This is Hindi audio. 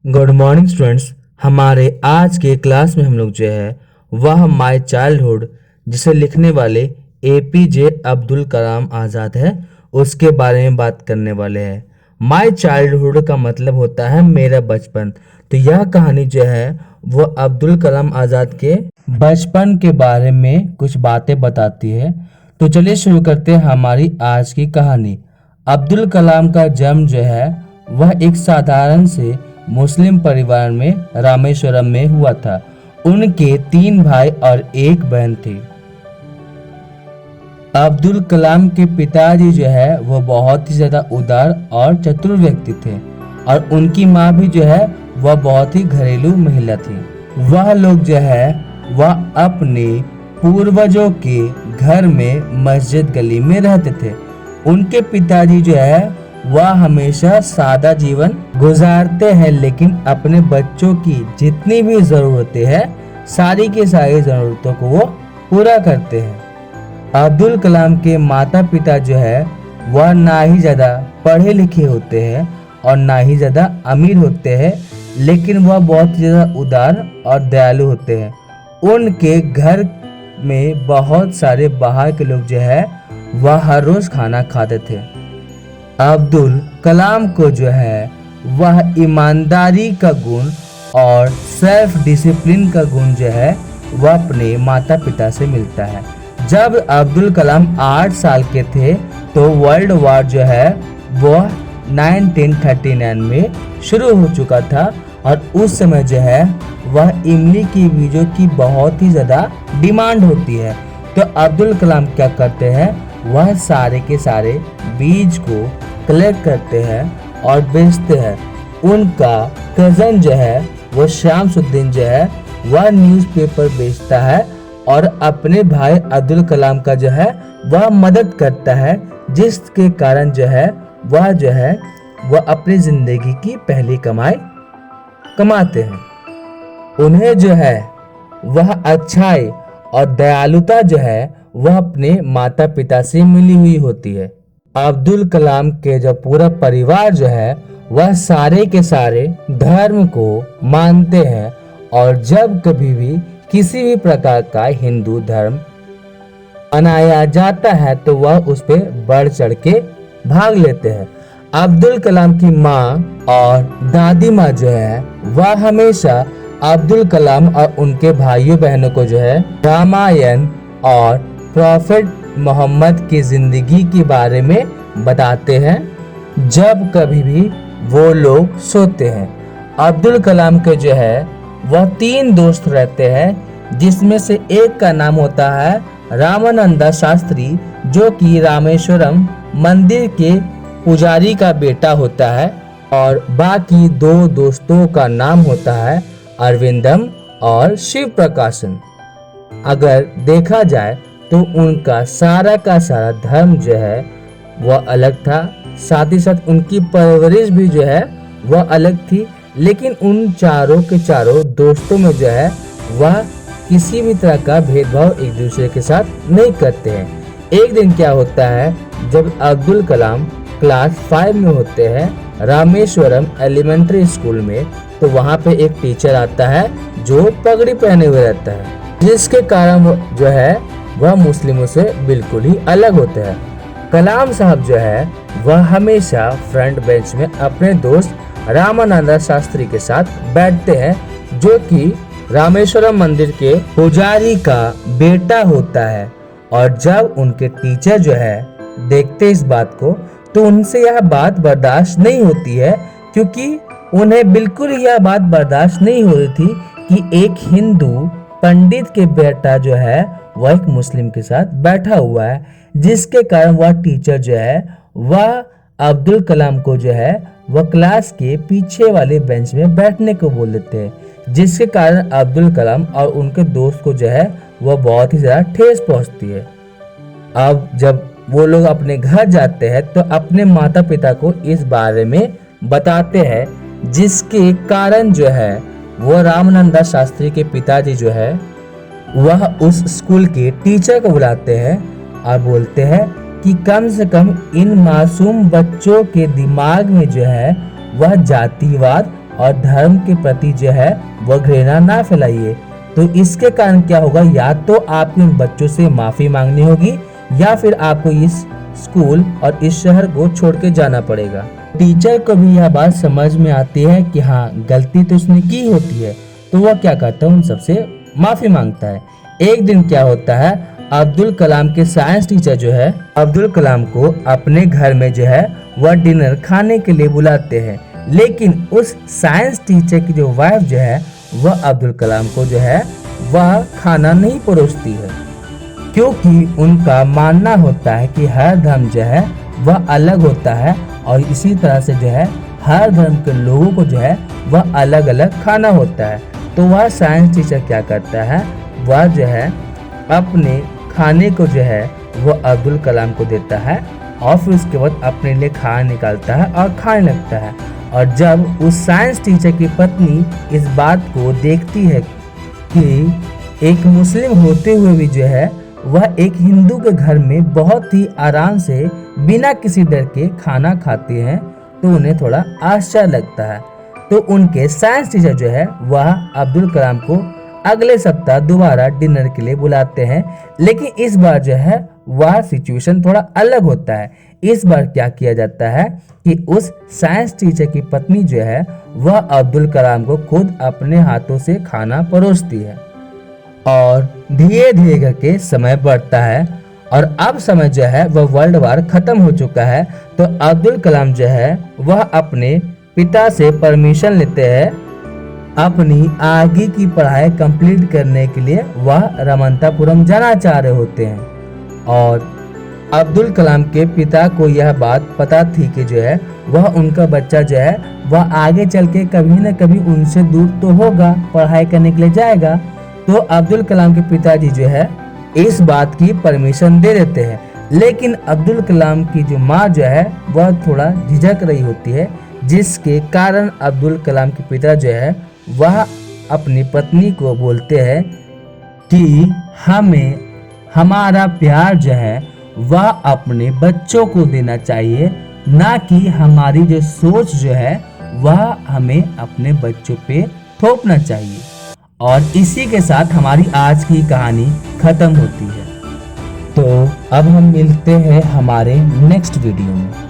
Good morning students. हमारे आज के क्लास में हम लोग जो है वह माय चाइल्डहुड जिसे लिखने वाले एपीजे अब्दुल कलाम आज़ाद है उसके बारे में बात करने वाले हैं। माय चाइल्डहुड का मतलब होता है मेरा बचपन। तो यह कहानी जो है वह अब्दुल कलाम आज़ाद के बचपन के बारे में कुछ बातें बताती है। तो चलिए शुरू करते हैं हमारी आज की कहानी। अब्दुल कलाम का जन्म जो है वह एक साधारण से मुस्लिम परिवार में रामेश्वरम में हुआ था। उनके 3 भाई और 1 बहन थी। अब्दुल कलाम के पिताजी जो है वह बहुत ही ज्यादा उदार और चतुर व्यक्ति थे और उनकी माँ भी जो है वह बहुत ही घरेलू महिला थी। वह लोग जो है वह अपने पूर्वजों के घर में मस्जिद गली में रहते थे। उनके पिताजी जो है वह हमेशा सादा जीवन गुजारते हैं, लेकिन अपने बच्चों की जितनी भी ज़रूरतें हैं सारी की सारी ज़रूरतों को वो पूरा करते हैं। अब्दुल कलाम के माता पिता जो है वह ना ही ज़्यादा पढ़े लिखे होते हैं और ना ही ज़्यादा अमीर होते हैं, लेकिन वह बहुत ज़्यादा उदार और दयालु होते हैं। उनके घर में बहुत सारे बाहर के लोग जो है वह हर रोज़ खाना खाते थे। अब्दुल कलाम को जो है वह ईमानदारी का गुण और सेल्फ डिसिप्लिन का गुण जो है वह अपने माता पिता से मिलता है। जब अब्दुल कलाम 8 साल के थे तो वर्ल्ड वॉर जो है वह 1939 में शुरू हो चुका था और उस समय जो है वह इमली की बीजों की बहुत ही ज़्यादा डिमांड होती है। तो अब्दुल कलाम क्या करते हैं, वह सारे के सारे बीज को कलेक्ट करते हैं और बेचते हैं। उनका कज़न जो है वो शमसुद्दीन जो है वह न्यूज़पेपर बेचता है और अपने भाई अब्दुल कलाम का जो है वह मदद करता है, जिसके कारण जो है वह अपनी ज़िंदगी की पहली कमाई कमाते हैं। उन्हें जो है वह अच्छाई और दयालुता जो है वह अपने माता पिता से मिली हुई होती है। अब्दुल कलाम के जो पूरा परिवार जो है वह सारे के सारे धर्म को मानते हैं और जब कभी भी किसी भी प्रकार का हिंदू धर्म मनाया जाता है तो वह उस पर बढ़ चढ़ के भाग लेते हैं। अब्दुल कलाम की माँ और दादी माँ जो है वह हमेशा अब्दुल कलाम और उनके भाइयों बहनों को जो है रामायण और प्रॉफेट मोहम्मद की जिंदगी के बारे में बताते हैं जब कभी भी वो लोग सोते हैं। अब्दुल कलाम के जो है वह 3 दोस्त रहते हैं, जिसमें से एक का नाम होता है रामानंदा शास्त्री, जो कि रामेश्वरम मंदिर के पुजारी का बेटा होता है, और बाकी 2 दोस्तों का नाम होता है अरविंदम और शिव प्रकाशन। अगर देखा जाए तो उनका सारा का सारा धर्म जो है वह अलग था, साथ ही साथ उनकी परवरिश भी जो है वह अलग थी, लेकिन उन चारों के चारों दोस्तों में जो है वह किसी भी तरह का भेदभाव एक दूसरे के साथ नहीं करते हैं। एक दिन क्या होता है, जब अब्दुल कलाम क्लास 5 में होते हैं रामेश्वरम एलिमेंट्री स्कूल में, तो वहाँ पे एक टीचर आता है जो पगड़ी पहने हुए रहता है, जिसके कारण जो है वह मुस्लिमों से बिल्कुल ही अलग होते हैं। कलाम साहब जो है वह हमेशा फ्रंट बेंच में अपने दोस्त रामानंदा शास्त्री के साथ बैठते हैं, जो कि रामेश्वरम मंदिर के पुजारी का बेटा होता है। और जब उनके टीचर जो है देखते इस बात को तो उनसे यह बात बर्दाश्त नहीं होती है, क्योंकि उन्हें बिल्कुल यह बात बर्दाश्त नहीं हो रही थी कि एक हिंदू पंडित के बेटा जो है वह एक मुस्लिम के साथ बैठा हुआ है, जिसके कारण वह टीचर जो है वह अब्दुल कलाम को जो है वह क्लास के पीछे वाले बेंच में बैठने को बोल देते हैं, जिसके कारण अब्दुल कलाम और उनके दोस्त को जो है वह बहुत ही ज़्यादा ठेस पहुंचती है। अब जब वो लोग अपने घर जाते हैं तो अपने माता पिता को इस बारे में बताते हैं, जिसके कारण जो है वो रामानंदा शास्त्री के पिताजी जो है वह उस स्कूल के टीचर को बुलाते हैं और बोलते हैं कि कम से कम इन मासूम बच्चों के दिमाग में जो है वह जातिवाद और धर्म के प्रति जो है वह घृणा ना फैलाइए। तो इसके कारण क्या होगा, या तो आपको उन बच्चों से माफी मांगनी होगी या फिर आपको इस स्कूल और इस शहर को छोड़ के जाना पड़ेगा। टीचर को भी यह बात समझ में आती है कि हाँ, गलती तो उसने की होती है, तो वह क्या करता है, उन सबसे माफी मांगता है। एक दिन क्या होता है, अब्दुल कलाम के साइंस टीचर जो है अब्दुल कलाम को अपने घर में जो है वह डिनर खाने के लिए बुलाते हैं, लेकिन उस साइंस टीचर की जो वाइफ जो है वह अब्दुल कलाम को जो है वह खाना नहीं परोसती है, क्योंकि उनका मानना होता है कि हर धर्म जो है वह अलग होता है और इसी तरह से जो है हर धर्म के लोगों को जो है वह अलग अलग खाना होता है। तो वह साइंस टीचर क्या करता है, वह जो है अपने खाने को जो है वह अब्दुल कलाम को देता है और फिर उसके बाद अपने लिए खाना निकालता है और खाने लगता है। और जब उस साइंस टीचर की पत्नी इस बात को देखती है कि एक मुस्लिम होते हुए भी जो है वह एक हिंदू के घर में बहुत ही आराम से बिना किसी डर के खाना खाते हैं, तो उन्हें थोड़ा आश्चर्य लगता है। तो उनके साइंस टीचर जो है वह अब्दुल कलाम को अगले सप्ताह दोबारा डिनर के लिए बुलाते हैं, लेकिन इस बार जो है वह सिचुएशन थोड़ा अलग होता है। इस बार क्या किया जाता है कि उस साइंस टीचर की पत्नी जो है वह अब्दुल कलाम को खुद अपने हाथों से खाना परोसती है और धीरे धीरे करके समय बढ़ता है और अब समय जो है वह वर्ल्ड वार खत्म हो चुका है। तो अब्दुल कलाम जो है वह अपने पिता से परमिशन लेते हैं अपनी आगे की पढ़ाई कंप्लीट करने के लिए। वह रामनाथपुरम जाना चाह रहे होते हैं और अब्दुल कलाम के पिता को यह बात पता थी कि जो है वह उनका बच्चा जो है वह आगे चल के कभी न कभी उनसे दूर तो होगा, पढ़ाई करने के लिए जाएगा। तो अब्दुल कलाम के पिताजी जो है इस बात की परमिशन दे देते हैं, लेकिन अब्दुल कलाम की जो माँ जो है वह थोड़ा झिझक रही होती है, जिसके कारण अब्दुल कलाम के पिता जो है वह अपनी पत्नी को बोलते हैं कि हमें हमारा प्यार जो है वह अपने बच्चों को देना चाहिए, ना कि हमारी जो सोच जो है वह हमें अपने बच्चों पे थोपना चाहिए। और इसी के साथ हमारी आज की कहानी खत्म होती है। तो अब हम मिलते हैं हमारे नेक्स्ट वीडियो में।